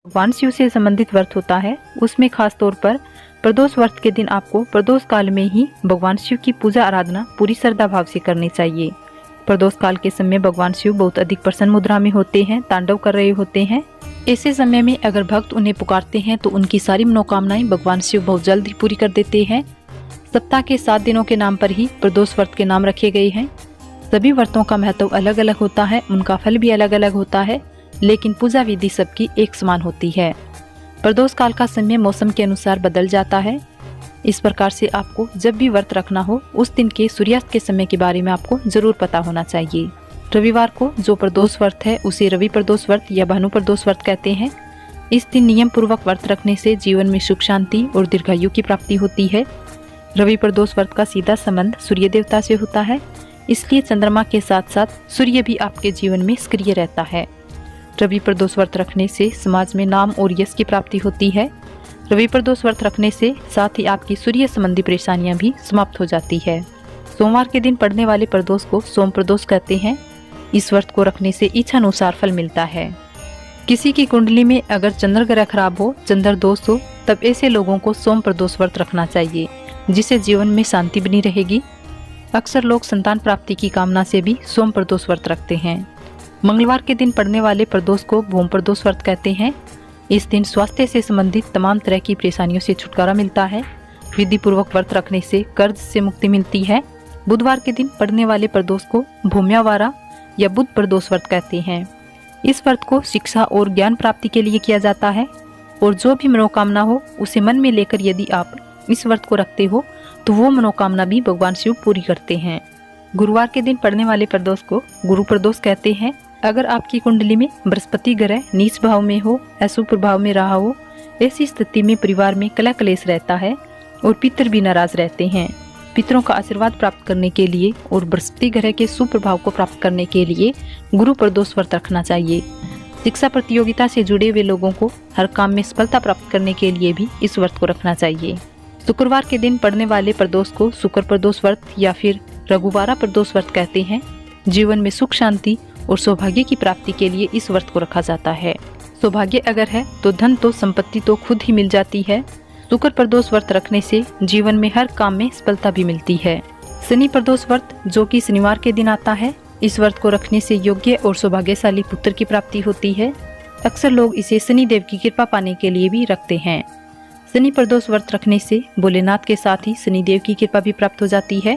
भगवान शिव से संबंधित व्रत होता है, उसमें खास तौर पर प्रदोष व्रत के दिन आपको प्रदोष काल में ही भगवान शिव की पूजा आराधना पूरी श्रद्धा भाव से करनी चाहिए। प्रदोष काल के समय भगवान शिव बहुत अधिक प्रसन्न मुद्रा में होते हैं, तांडव कर रहे होते हैं। ऐसे समय में अगर भक्त उन्हें पुकारते हैं तो उनकी सारी मनोकामनाएं भगवान शिव बहुत जल्द ही पूरी कर देते हैं। सप्ताह के 7 दिनों के नाम पर ही प्रदोष व्रत के नाम रखे गए हैं। सभी व्रतों का महत्व अलग अलग होता है, उनका फल भी अलग अलग होता है, लेकिन पूजा विधि सबकी एक समान होती है। प्रदोष काल का समय मौसम के अनुसार बदल जाता है। इस प्रकार से आपको जब भी व्रत रखना हो उस दिन के सूर्यास्त के समय के बारे में आपको जरूर पता होना चाहिए। रविवार को जो प्रदोष व्रत है उसे रवि प्रदोष व्रत या भानु प्रदोष व्रत कहते हैं। इस दिन नियम पूर्वक व्रत रखने से जीवन में सुख शांति और दीर्घायु की प्राप्ति होती है। रवि प्रदोष व्रत का सीधा संबंध सूर्य देवता से होता है, इसलिए चंद्रमा के साथ साथ सूर्य भी आपके जीवन में सक्रिय रहता है। रवि प्रदोष व्रत रखने से समाज में नाम और यश की प्राप्ति होती है। रवि प्रदोष व्रत रखने से साथ ही आपकी सूर्य संबंधी परेशानियां भी समाप्त हो जाती है। सोमवार के दिन पड़ने वाले प्रदोष को सोम प्रदोष कहते हैं। इस व्रत को रखने से इच्छा अनुसार फल मिलता है। किसी की कुंडली में अगर चंद्र ग्रह खराब हो, चंद्र दोष हो, तब ऐसे लोगों को सोम प्रदोष व्रत रखना चाहिए, जिससे जीवन में शांति बनी रहेगी। अक्सर लोग संतान प्राप्ति की कामना से भी सोम प्रदोष व्रत रखते हैं। मंगलवार के दिन पड़ने वाले प्रदोष को भूम प्रदोष व्रत कहते हैं। इस दिन स्वास्थ्य से संबंधित तमाम तरह की परेशानियों से छुटकारा मिलता है। विधि पूर्वक व्रत रखने से कर्ज से मुक्ति मिलती है। बुधवार के दिन पड़ने वाले प्रदोष को भूम्यावारा या बुध प्रदोष व्रत कहते हैं। इस व्रत को शिक्षा और ज्ञान प्राप्ति के लिए किया जाता है और जो भी मनोकामना हो उसे मन में लेकर यदि आप इस व्रत को रखते हो तो वो मनोकामना भी भगवान शिव पूरी करते हैं। गुरुवार के दिन पड़ने वाले प्रदोष को गुरु प्रदोष कहते हैं। अगर आपकी कुंडली में बृहस्पति ग्रह नीच भाव में हो, अशुभ प्रभाव में रहा हो, ऐसी स्थिति में परिवार में कलह क्लेश रहता है और पितर भी नाराज रहते हैं। पितरों का आशीर्वाद प्राप्त करने के लिए और बृहस्पति ग्रह के शुभ प्रभाव को प्राप्त करने के लिए गुरु प्रदोष व्रत रखना चाहिए। शिक्षा प्रतियोगिता से जुड़े हुए लोगों को हर काम में सफलता प्राप्त करने के लिए भी इस व्रत को रखना चाहिए। शुक्रवार के दिन पड़ने वाले प्रदोष को शुक्र प्रदोष व्रत या फिर रघुवारा प्रदोष व्रत कहते हैं। जीवन में सुख शांति और सौभाग्य की प्राप्ति के लिए इस व्रत को रखा जाता है। सौभाग्य अगर है तो धन तो संपत्ति तो खुद ही मिल जाती है। शुक्र प्रदोष व्रत रखने से जीवन में हर काम में सफलता भी मिलती है। शनि प्रदोष व्रत जो कि शनिवार के दिन आता है, इस व्रत को रखने से योग्य और सौभाग्यशाली पुत्र की प्राप्ति होती है। अक्सर लोग इसे शनि देव की कृपा पाने के लिए भी रखते हैं। शनि प्रदोष व्रत रखने से भोलेनाथ के साथ ही शनि देव की कृपा भी प्राप्त हो जाती है।